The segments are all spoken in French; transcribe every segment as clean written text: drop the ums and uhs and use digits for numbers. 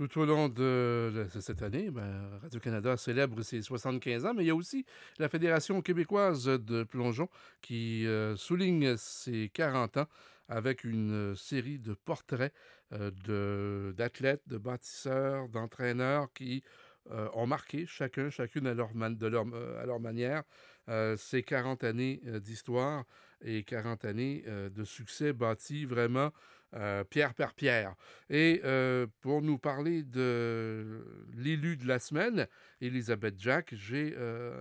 Tout au long de cette année, Radio-Canada célèbre ses 75 ans, mais il y a aussi la Fédération québécoise de plongeon qui souligne ses 40 ans avec une série de portraits d'athlètes, de bâtisseurs, d'entraîneurs qui ont marqué chacune à leur manière, ces 40 années d'histoire et 40 années de succès bâtis vraiment pierre par pierre. Et pour nous parler de l'élu de la semaine, Elisabeth Jack, j'ai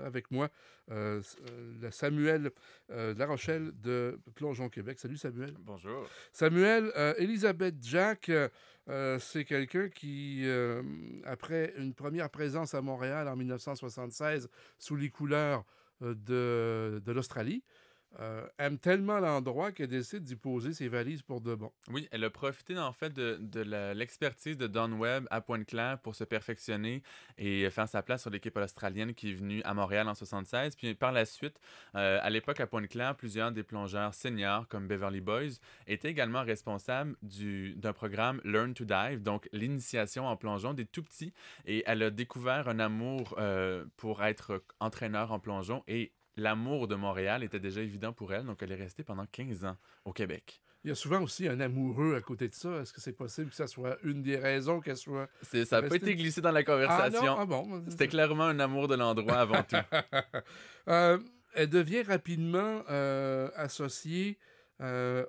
avec moi Samuel de La Rochelle de Plongeon Québec. Salut Samuel. Bonjour. Samuel, Elisabeth Jack, c'est quelqu'un qui, après une première présence à Montréal en 1976 sous les couleurs de l'Australie, aime tellement l'endroit qu'elle décide d'y poser ses valises pour de bon. Oui, elle a profité en fait de l'expertise de Don Webb à Pointe-Claire pour se perfectionner et faire sa place sur l'équipe australienne qui est venue à Montréal en 76. Puis par la suite, à l'époque à Pointe-Claire, plusieurs des plongeurs seniors comme Beverly Boys étaient également responsables d'un programme Learn to Dive, donc l'initiation en plongeon des tout petits. Et elle a découvert un amour pour être entraîneur en plongeon et l'amour de Montréal était déjà évident pour elle, donc elle est restée pendant 15 ans au Québec. Il y a souvent aussi un amoureux à côté de ça. Est-ce que c'est possible que ça soit une des raisons qu'elle soit Ça n'a pas restée? été glissé dans la Ah non? conversation. Ah bon? C'était clairement un amour de l'endroit avant tout. Euh, Elle devient rapidement associée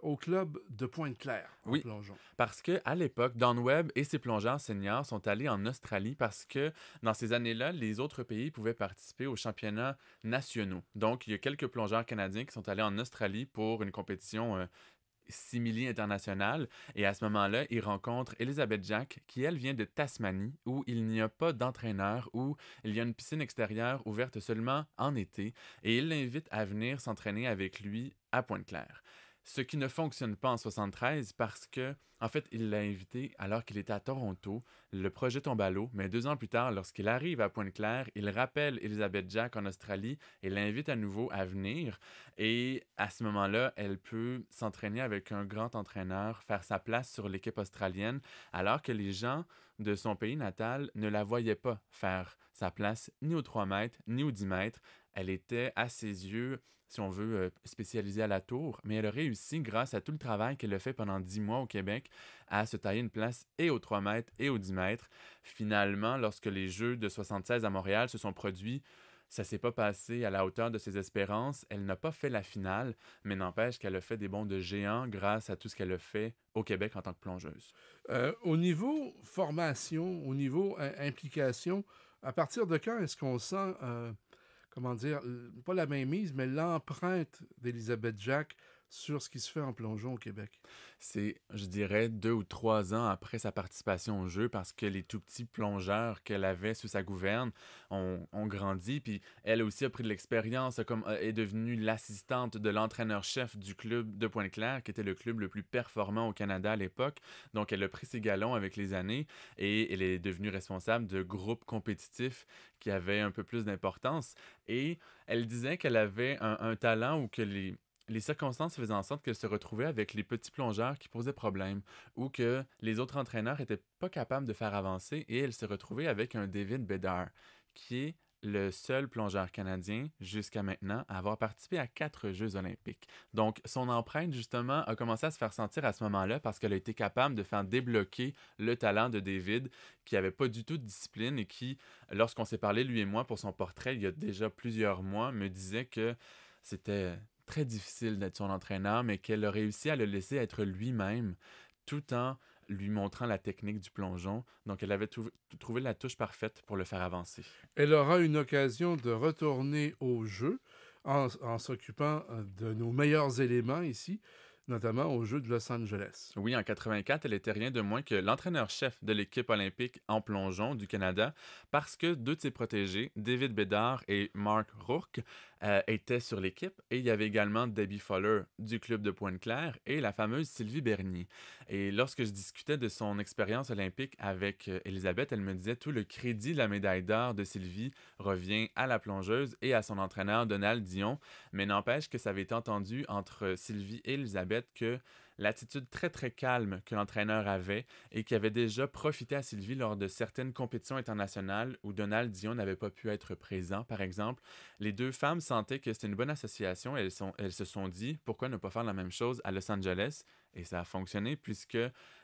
au club de Pointe-Claire en Oui, plongeon. parce que à l'époque, Don Webb et ses plongeurs seniors sont allés en Australie parce que dans ces années-là, les autres pays pouvaient participer aux championnats nationaux. Donc, il y a quelques plongeurs canadiens qui sont allés en Australie pour une compétition simili internationale. Et à ce moment-là, ils rencontrent Elizabeth Jack, qui, elle, vient de Tasmanie, où il n'y a pas d'entraîneur, où il y a une piscine extérieure ouverte seulement en été. Et il l'invite à venir s'entraîner avec lui à Pointe-Claire. Ce qui ne fonctionne pas en 73 parce que, en fait, il l'a invité alors qu'il était à Toronto. Le projet tombe à l'eau, mais 2 ans plus tard, lorsqu'il arrive à Pointe-Claire, il rappelle Elizabeth Jack en Australie et l'invite à nouveau à venir. Et à ce moment-là, elle peut s'entraîner avec un grand entraîneur, faire sa place sur l'équipe australienne, alors que les gens de son pays natal ne la voyaient pas faire sa place ni aux 3 mètres, ni aux 10 mètres. Elle était, à ses yeux, si on veut, spécialisée à la tour, mais elle a réussi, grâce à tout le travail qu'elle a fait pendant 10 mois au Québec, à se tailler une place et aux 3 mètres et aux 10 mètres. Finalement, lorsque les Jeux de 76 à Montréal se sont produits, ça s'est pas passé à la hauteur de ses espérances. Elle n'a pas fait la finale, mais n'empêche qu'elle a fait des bonds de géant grâce à tout ce qu'elle a fait au Québec en tant que plongeuse. Au niveau formation, au niveau implication, à partir de quand est-ce qu'on sent, comment dire, pas la mainmise, mais l'empreinte d'Elizabeth Jack sur ce qui se fait en plongeon au Québec? C'est, je dirais, 2 ou 3 ans après sa participation au jeu parce que les tout petits plongeurs qu'elle avait sous sa gouverne ont grandi. Puis elle aussi a pris de l'expérience, est devenue l'assistante de l'entraîneur-chef du club de Pointe-Claire, qui était le club le plus performant au Canada à l'époque. Donc elle a pris ses galons avec les années et elle est devenue responsable de groupes compétitifs qui avaient un peu plus d'importance. Et elle disait qu'elle avait un talent ou que les circonstances faisaient en sorte qu'elle se retrouvait avec les petits plongeurs qui posaient problème ou que les autres entraîneurs n'étaient pas capables de faire avancer et elle se retrouvait avec un David Bedard, qui est le seul plongeur canadien jusqu'à maintenant à avoir participé à 4 Jeux olympiques. Donc, son empreinte, justement, a commencé à se faire sentir à ce moment-là parce qu'elle a été capable de faire débloquer le talent de David, qui avait pas du tout de discipline et qui, lorsqu'on s'est parlé, lui et moi, pour son portrait, il y a déjà plusieurs mois, me disait que c'était très difficile d'être son entraîneur, mais qu'elle a réussi à le laisser être lui-même tout en lui montrant la technique du plongeon. Donc, elle avait trouvé la touche parfaite pour le faire avancer. Elle aura une occasion de retourner au jeu en s'occupant de nos meilleurs éléments ici, notamment au jeu de Los Angeles. Oui, en 84, elle était rien de moins que l'entraîneur-chef de l'équipe olympique en plongeon du Canada parce que 2 de ses protégés, David Bedard et Mark Rourke, étaient sur l'équipe et il y avait également Debbie Fuller du club de Pointe-Claire et la fameuse Sylvie Bernier. Et lorsque je discutais de son expérience olympique avec Elisabeth, elle me disait tout le crédit de la médaille d'or de Sylvie revient à la plongeuse et à son entraîneur Donald Dion, mais n'empêche que ça avait été entendu entre Sylvie et Elisabeth que l'attitude très très calme que l'entraîneur avait et qui avait déjà profité à Sylvie lors de certaines compétitions internationales où Donald Dion n'avait pas pu être présent, par exemple. Les deux femmes sentaient que c'était une bonne association et elles se sont dit pourquoi ne pas faire la même chose à Los Angeles et ça a fonctionné puisque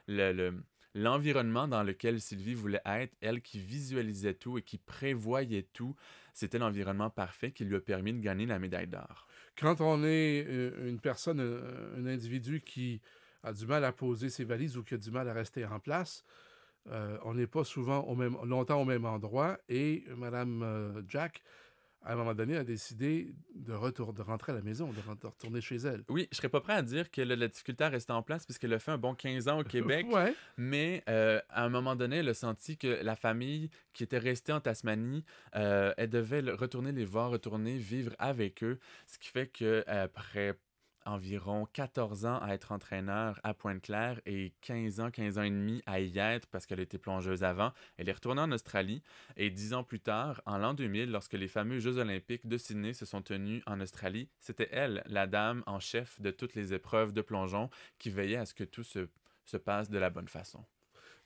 le, le- l'environnement dans lequel Sylvie voulait être, elle qui visualisait tout et qui prévoyait tout, c'était l'environnement parfait qui lui a permis de gagner la médaille d'or. Quand on est une personne, un individu qui a du mal à poser ses valises ou qui a du mal à rester en place, on n'est pas souvent longtemps au même endroit. Et Madame Jack, à un moment donné, a décidé de rentrer à la maison, de retourner chez elle. Oui, je serais pas prêt à dire qu'elle a de la difficulté à rester en place puisqu'elle a fait un bon 15 ans au Québec, Ouais. mais à un moment donné, elle a senti que la famille qui était restée en Tasmanie, elle devait retourner les voir, retourner vivre avec eux, ce qui fait que après environ 14 ans à être entraîneur à Pointe-Claire et 15 ans et demi à y être parce qu'elle était plongeuse avant, elle est retournée en Australie et 10 ans plus tard, en l'an 2000, lorsque les fameux Jeux olympiques de Sydney se sont tenus en Australie, c'était elle, la dame en chef de toutes les épreuves de plongeon, qui veillait à ce que tout se passe de la bonne façon.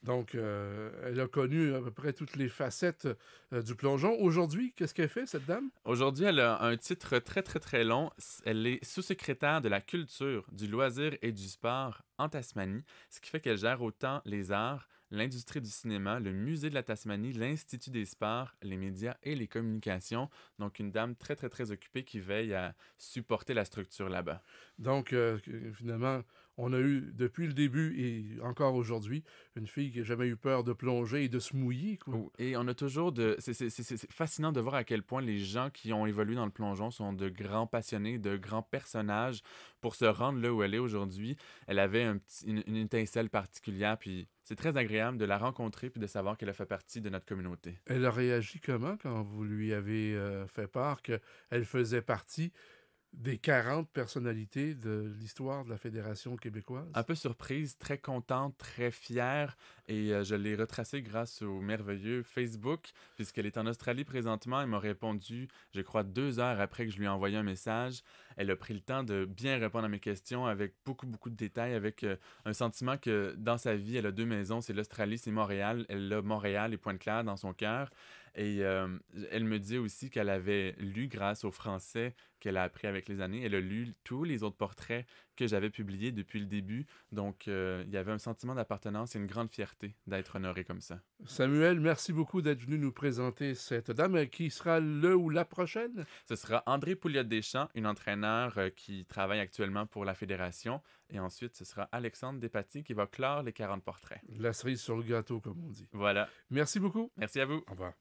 Donc, elle a connu à peu près toutes les facettes du plongeon. Aujourd'hui, qu'est-ce qu'elle fait, cette dame? Aujourd'hui, elle a un titre très très très long. Elle est sous-secrétaire de la culture, du loisir et du sport en Tasmanie, ce qui fait qu'elle gère autant les arts, l'industrie du cinéma, le musée de la Tasmanie, l'Institut des sports, les médias et les communications. Donc une dame très très très occupée qui veille à supporter la structure là-bas. Donc, finalement, on a eu, depuis le début et encore aujourd'hui, une fille qui n'a jamais eu peur de plonger et de se mouiller, quoi. Oh, et on a toujours de... C'est fascinant de voir à quel point les gens qui ont évolué dans le plongeon sont de grands passionnés, de grands personnages pour se rendre là où elle est aujourd'hui. Elle avait une étincelle particulière, puis c'est très agréable de la rencontrer puis de savoir qu'elle a fait partie de notre communauté. Elle a réagi comment quand vous lui avez fait part qu'elle faisait partie des 40 personnalités de l'histoire de la Fédération Un québécoise? peu surprise, très contente, très fière. Et je l'ai retracée grâce au merveilleux Facebook, puisqu'elle est en Australie présentement. Elle m'a répondu, je crois, 2 heures après que je lui ai envoyé un message. Elle a pris le temps de bien répondre à mes questions avec beaucoup, beaucoup de détails, avec un sentiment que dans sa vie, elle a deux maisons, c'est l'Australie, c'est Montréal. Elle a Montréal et Pointe-Claire dans son cœur. Et elle me dit aussi qu'elle avait lu, grâce au français qu'elle a appris avec les années, elle a lu tous les autres portraits que j'avais publiés depuis le début. Donc, il y avait un sentiment d'appartenance et une grande fierté d'être honoré comme ça. Samuel, merci beaucoup d'être venu nous présenter cette dame qui sera le ou la prochaine. Ce sera André Pouliot-Deschamps, une entraîneur qui travaille actuellement pour la Fédération. Et ensuite, ce sera Alexandre Despatie qui va clore les 40 portraits. La cerise sur le gâteau, comme on dit. Voilà. Merci beaucoup. Merci à vous. Au revoir.